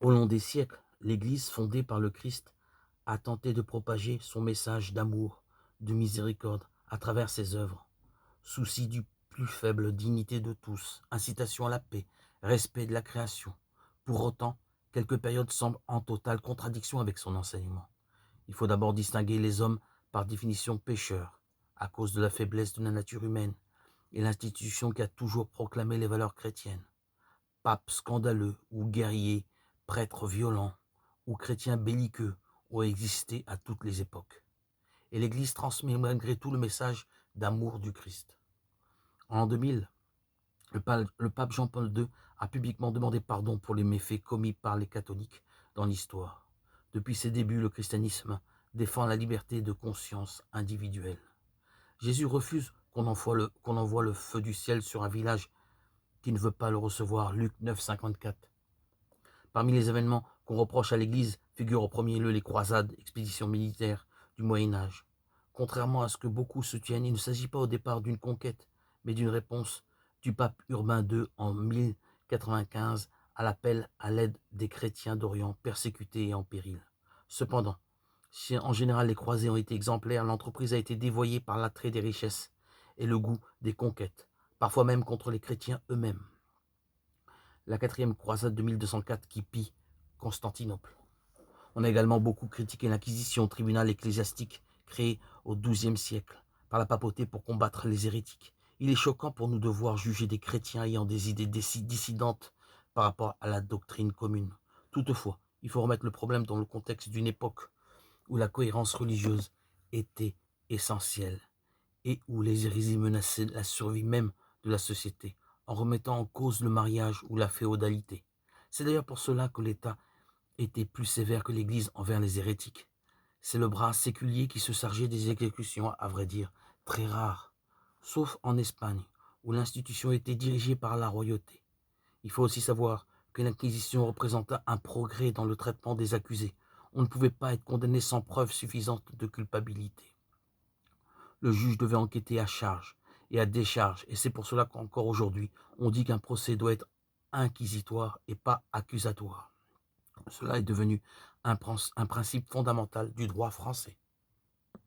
Au long des siècles, l'Église fondée par le Christ a tenté de propager son message d'amour, de miséricorde à travers ses œuvres. Souci du plus faible, dignité de tous, incitation à la paix, respect de la création. Pour autant, quelques périodes semblent en totale contradiction avec son enseignement. Il faut d'abord distinguer les hommes par définition pécheurs, à cause de la faiblesse de la nature humaine et l'institution qui a toujours proclamé les valeurs chrétiennes. Papes scandaleux ou guerriers, prêtres violents ou chrétiens belliqueux ont existé à toutes les époques. Et l'Église transmet malgré tout le message d'amour du Christ. En l'an 2000, le pape Jean-Paul II a publiquement demandé pardon pour les méfaits commis par les catholiques dans l'histoire. Depuis ses débuts, le christianisme défend la liberté de conscience individuelle. Jésus refuse qu'on envoie le feu du ciel sur un village qui ne veut pas le recevoir. Luc 9, 54. Parmi les événements qu'on reproche à l'Église figurent au premier lieu les croisades, expéditions militaires du Moyen-Âge. Contrairement à ce que beaucoup soutiennent, il ne s'agit pas au départ d'une conquête, mais d'une réponse du pape Urbain II en 1095 à l'appel à l'aide des chrétiens d'Orient persécutés et en péril. Cependant, si en général les croisés ont été exemplaires, l'entreprise a été dévoyée par l'attrait des richesses et le goût des conquêtes, parfois même contre les chrétiens eux-mêmes. La quatrième croisade de 1204 qui pille Constantinople. On a également beaucoup critiqué l'Inquisition, tribunal ecclésiastique créé au XIIe siècle par la papauté pour combattre les hérétiques. Il est choquant pour nous de voir juger des chrétiens ayant des idées dissidentes par rapport à la doctrine commune. Toutefois, il faut remettre le problème dans le contexte d'une époque où la cohérence religieuse était essentielle et où les hérésies menaçaient la survie même de la société, en remettant en cause le mariage ou la féodalité. C'est d'ailleurs pour cela que l'État était plus sévère que l'Église envers les hérétiques. C'est le bras séculier qui se chargeait des exécutions, à vrai dire, très rares, sauf en Espagne, où l'institution était dirigée par la royauté. Il faut aussi savoir que l'Inquisition représenta un progrès dans le traitement des accusés. On ne pouvait pas être condamné sans preuve suffisante de culpabilité. Le juge devait enquêter à charge et à décharge, et c'est pour cela qu'encore aujourd'hui, on dit qu'un procès doit être inquisitoire et pas accusatoire. Cela est devenu un principe fondamental du droit français.